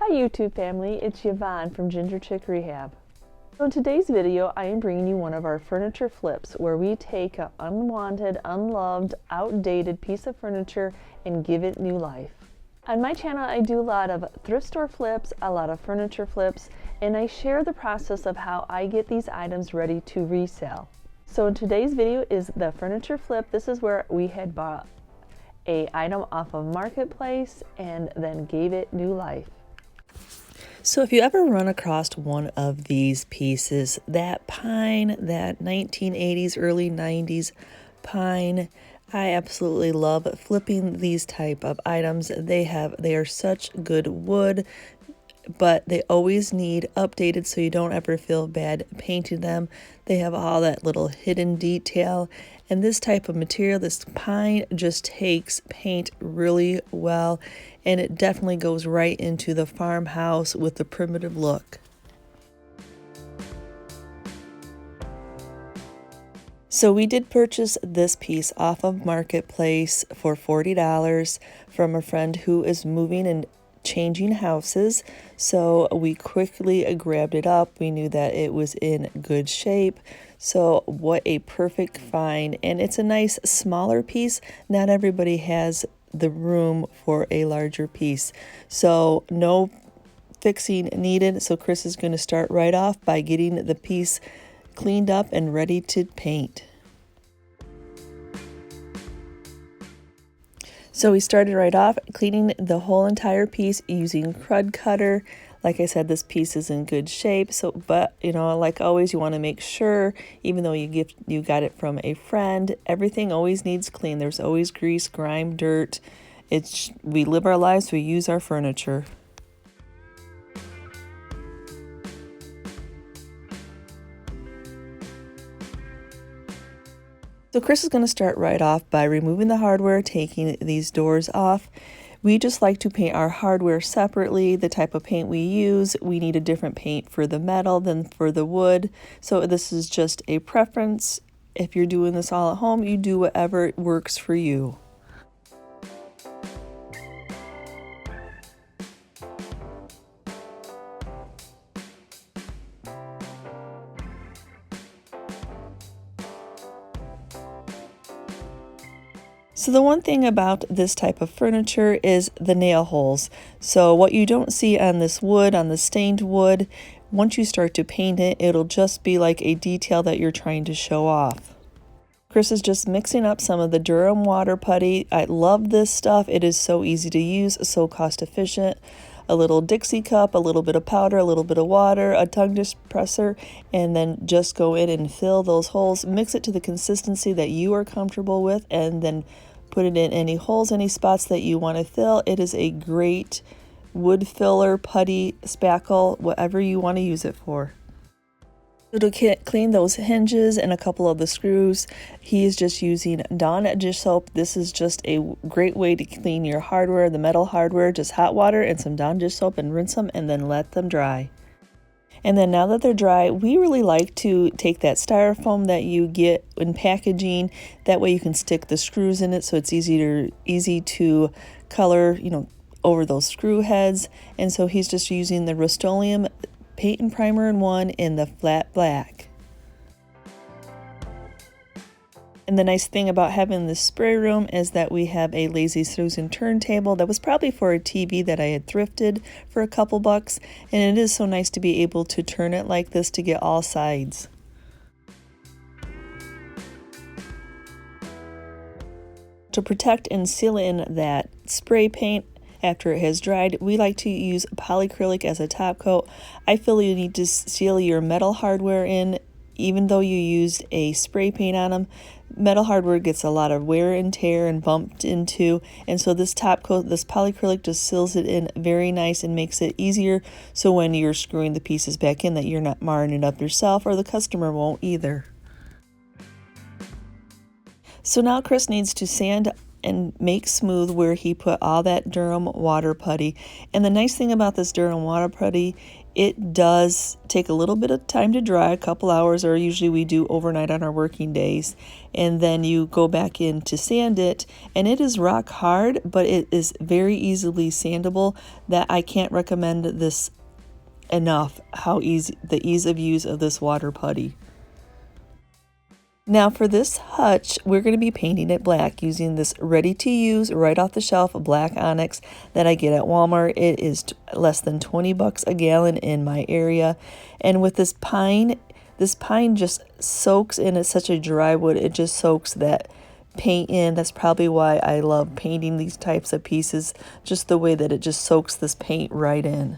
Hi YouTube family, it's Yvonne from Ginger Chick Rehab. So in today's video, I am bringing you one of our furniture flips where we take an unwanted, unloved, outdated piece of furniture and give it new life. On my channel, I do a lot of thrift store flips, a lot of furniture flips, and I share the process of how I get these items ready to resell. So in today's video is the furniture flip. This is where we had bought an item off of Marketplace and then gave it new life. So if you ever run across one of these pieces, that pine, that 1980s, early 90s pine, I absolutely love flipping these type of items. They are such good wood, but they always need updated so you don't ever feel bad painting them. They have all that little hidden detail. And this type of material, this pine, just takes paint really well, and it definitely goes right into the farmhouse with the primitive look. So we did purchase this piece off of Marketplace for $40 from a friend who is moving and changing houses. So we quickly grabbed it up. We knew that it was in good shape. So what a perfect find. And it's a nice smaller piece. Not everybody has the room for a larger piece. So no fixing needed. So Chris is going to start right off by getting the piece cleaned up and ready to paint. So we started right off cleaning the whole entire piece using KRUD cutter. Like I said, this piece is in good shape. So, but you know, like always, you want to make sure, even though you got it from a friend, everything always needs clean. There's always grease, grime, dirt. We live our lives. We use our furniture. So Chris is going to start right off by removing the hardware, taking these doors off. We just like to paint our hardware separately. The type of paint we use, we need a different paint for the metal than for the wood. So this is just a preference. If you're doing this all at home, you do whatever works for you. So the one thing about this type of furniture is the nail holes. So what you don't see on this wood, on the stained wood, once you start to paint it, it'll just be like a detail that you're trying to show off. Chris is just mixing up some of the Durham water putty. I love this stuff. It is so easy to use, so cost efficient. A little Dixie cup, a little bit of powder, a little bit of water, a tongue depressor, and then just go in and fill those holes. Mix it to the consistency that you are comfortable with, and then put it in any holes, any spots that you want to fill. It is a great wood filler, putty, spackle, whatever you want to use it for. So to clean those hinges and a couple of the screws, he is just using Dawn dish soap. This is just a great way to clean your hardware, the metal hardware. Just hot water and some Dawn dish soap and rinse them and then let them dry. And then now that they're dry, we really like to take that styrofoam that you get in packaging. That way you can stick the screws in it so it's easy to color, over those screw heads. And so he's just using the Rust-Oleum paint and primer in one in the flat black. And the nice thing about having this spray room is that we have a Lazy Susan turntable that was probably for a TV that I had thrifted for a couple bucks. And it is so nice to be able to turn it like this to get all sides. To protect and seal in that spray paint after it has dried, we like to use polyacrylic as a top coat. I feel you need to seal your metal hardware in. Even though you used a spray paint on them, metal hardware gets a lot of wear and tear and bumped into, and so this top coat, this polyacrylic, just seals it in very nice and makes it easier, so when you're screwing the pieces back in that you're not marring it up yourself, or the customer won't either. So now Chris needs to sand and make smooth where he put all that Durham water putty. And the nice thing about this Durham water putty, it does take a little bit of time to dry, a couple hours, or usually we do overnight on our working days. And then you go back in to sand it, and it is rock hard, but it is very easily sandable. That I can't recommend this enough, how easy, the ease of use of this water putty. Now for this hutch, we're going to be painting it black using this ready-to-use, right off the shelf black onyx that I get at Walmart. It is less than 20 bucks a gallon in my area. And with this pine just soaks in. It's such a dry wood, it just soaks that paint in. That's probably why I love painting these types of pieces, just the way that it just soaks this paint right in.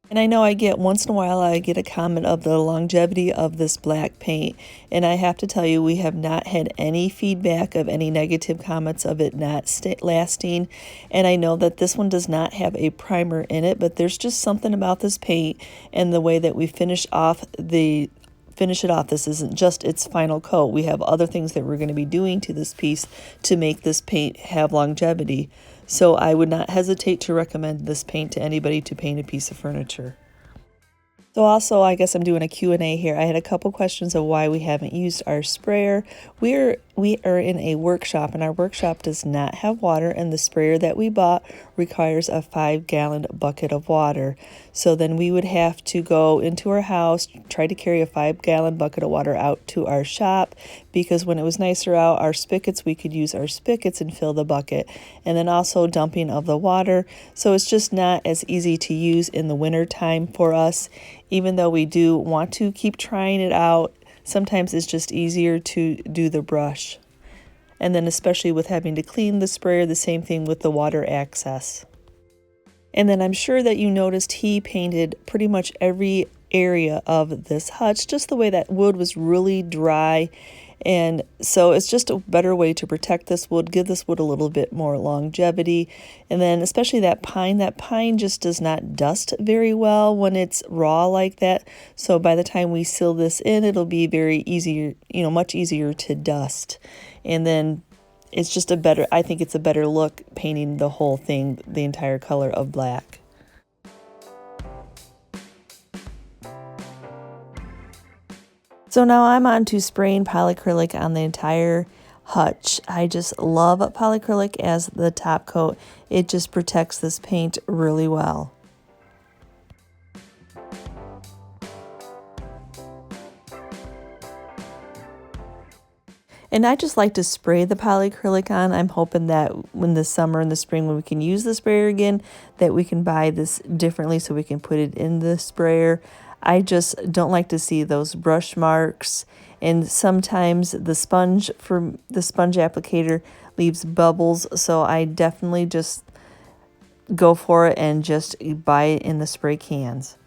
And I know once in a while I get a comment of the longevity of this black paint, and I have to tell you, we have not had any feedback of any negative comments of it not lasting. And I know that this one does not have a primer in it, but there's just something about this paint and the way that we finish it off. This isn't just its final coat. We have other things that we're going to be doing to this piece to make this paint have longevity. So I would not hesitate to recommend this paint to anybody to paint a piece of furniture. So also, I guess I'm doing a Q&A here. I had a couple questions of why we haven't used our sprayer. We are in a workshop, and our workshop does not have water, and the sprayer that we bought requires a 5-gallon bucket of water. So then we would have to go into our house, try to carry a 5-gallon bucket of water out to our shop, because when it was nicer out, our spigots, we could use our spigots and fill the bucket, and then also dumping of the water. So it's just not as easy to use in the winter time for us. Even though we do want to keep trying it out, sometimes it's just easier to do the brush. And then especially with having to clean the sprayer, the same thing with the water access. And then I'm sure that you noticed he painted pretty much every area of this hutch, just the way that wood was really dry. And so it's just a better way to protect this wood, give this wood a little bit more longevity. And then especially that pine just does not dust very well when it's raw like that. So by the time we seal this in, it'll be very easier, much easier to dust. And then it's just I think it's a better look painting the whole thing, the entire color of black. So now I'm on to spraying polyacrylic on the entire hutch. I just love polyacrylic as the top coat. It just protects this paint really well. And I just like to spray the polyacrylic on. I'm hoping that in the summer and the spring when we can use the sprayer again, that we can buy this differently so we can put it in the sprayer. I just don't like to see those brush marks, and sometimes the sponge applicator leaves bubbles, so I definitely just go for it and just buy it in the spray cans.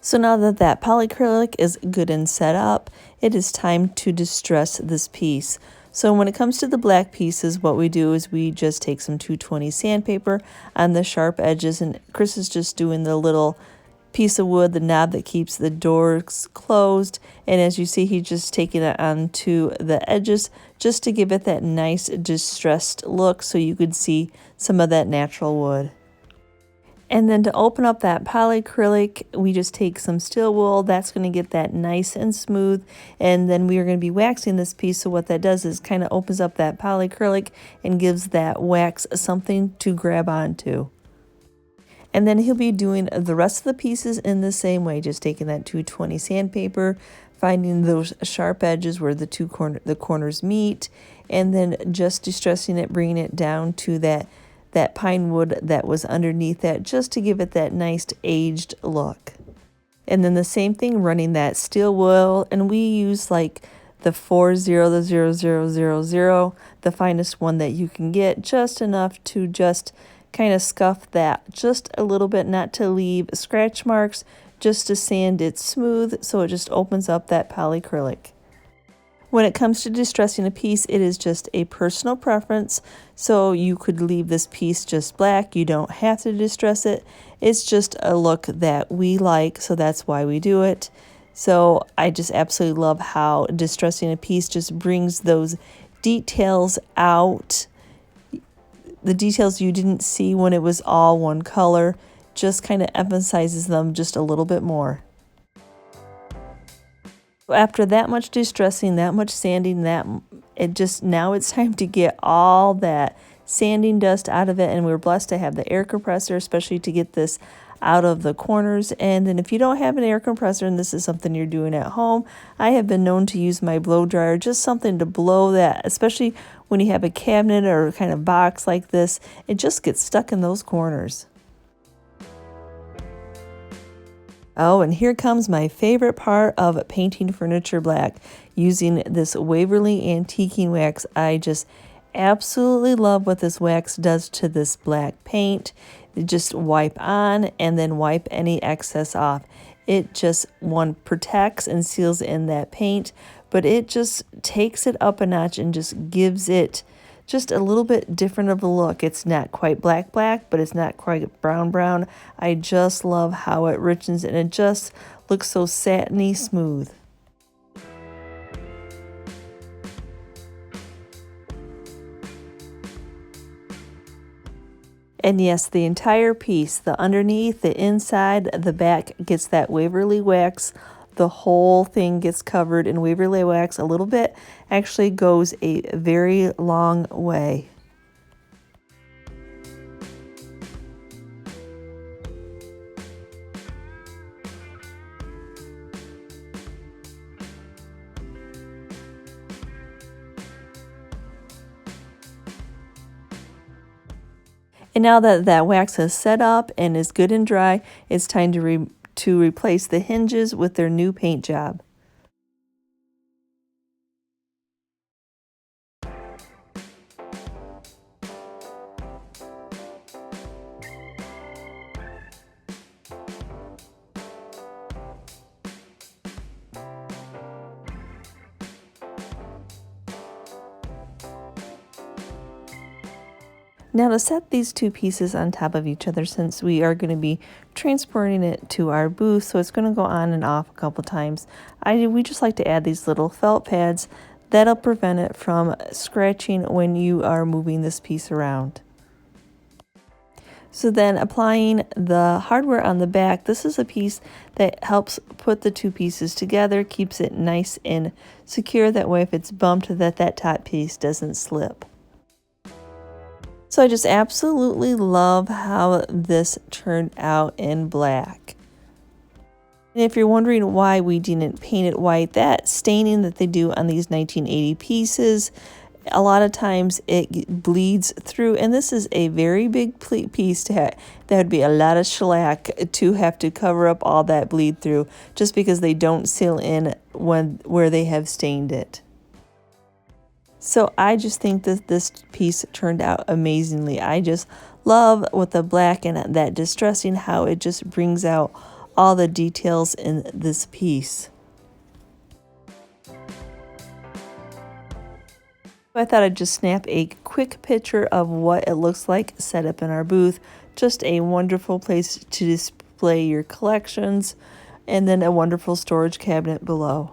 So now that polyacrylic is good and set up, it is time to distress this piece. So when it comes to the black pieces, what we do is we just take some 220 sandpaper on the sharp edges, and Chris is just doing the little piece of wood, the knob that keeps the doors closed. And as you see, he's just taking it onto the edges just to give it that nice distressed look so you could see some of that natural wood. And then to open up that polyacrylic, we just take some steel wool. That's going to get that nice and smooth. And then we are going to be waxing this piece. So what that does is kind of opens up that polyacrylic and gives that wax something to grab onto. And then he'll be doing the rest of the pieces in the same way, just taking that 220 sandpaper, finding those sharp edges where the corners meet, and then just distressing it, bringing it down to that pine wood that was underneath that, just to give it that nice aged look. And then the same thing, running that steel wool, and we use like the 400000, the finest one that you can get, just enough to just kind of scuff that just a little bit, not to leave scratch marks, just to sand it smooth so it just opens up that polyacrylic. When it comes to distressing a piece, it is just a personal preference. So you could leave this piece just black. You don't have to distress it. It's just a look that we like, so that's why we do it. So I just absolutely love how distressing a piece just brings those details out. The details you didn't see when it was all one color, just kind of emphasizes them just a little bit more. After that much distressing, that much sanding, now it's time to get all that sanding dust out of it, and we're blessed to have the air compressor, especially to get this out of the corners. And then if you don't have an air compressor and this is something you're doing at home, I have been known to use my blow dryer, just something to blow that, especially when you have a cabinet or kind of box like this, it just gets stuck in those corners. Oh, and here comes my favorite part of painting furniture black, using this Waverly antiquing wax. I just absolutely love what this wax does to this black paint. You just wipe on and then wipe any excess off. It just, one, protects and seals in that paint, but it just takes it up a notch and just gives it just a little bit different of a look. It's not quite black, but it's not quite brown. I just love how it richens and it just looks so satiny smooth. And yes, the entire piece, the underneath, the inside, the back gets that Waverly wax. The whole thing gets covered in Waverly wax. A little bit actually goes a very long way. And now that that wax has set up and is good and dry, it's time to replace the hinges with their new paint job. Now to set these two pieces on top of each other, since we are going to be transporting it to our booth, so it's going to go on and off a couple times, we just like to add these little felt pads that'll prevent it from scratching when you are moving this piece around. So then applying the hardware on the back, this is a piece that helps put the two pieces together, keeps it nice and secure, that way if it's bumped that top piece doesn't slip. So I just absolutely love how this turned out in black. And if you're wondering why we didn't paint it white, that staining that they do on these 1980 pieces, a lot of times it bleeds through, and this is a very big piece to have. That would be a lot of shellac to have to cover up all that bleed through, just because they don't seal in where they have stained it. So I just think that this piece turned out amazingly. I just love with the black and that distressing, how it just brings out all the details in this piece. I thought I'd just snap a quick picture of what it looks like set up in our booth. Just a wonderful place to display your collections, and then a wonderful storage cabinet below.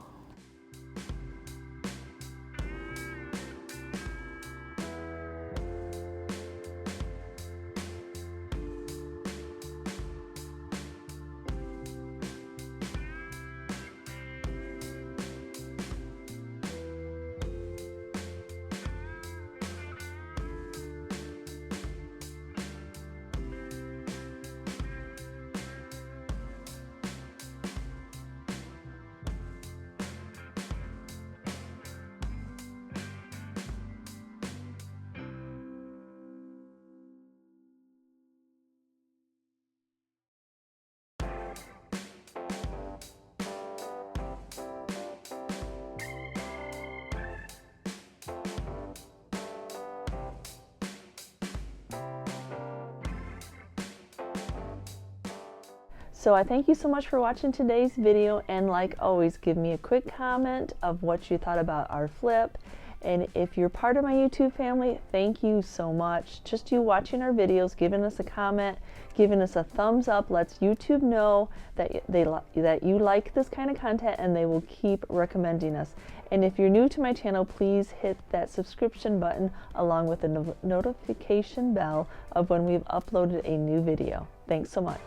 So I thank you so much for watching today's video, and like always, give me a quick comment of what you thought about our flip. And if you're part of my YouTube family, thank you so much. Just you watching our videos, giving us a comment, giving us a thumbs up lets YouTube know that that you like this kind of content, and they will keep recommending us. And if you're new to my channel, please hit that subscription button along with the notification bell of when we've uploaded a new video. Thanks so much.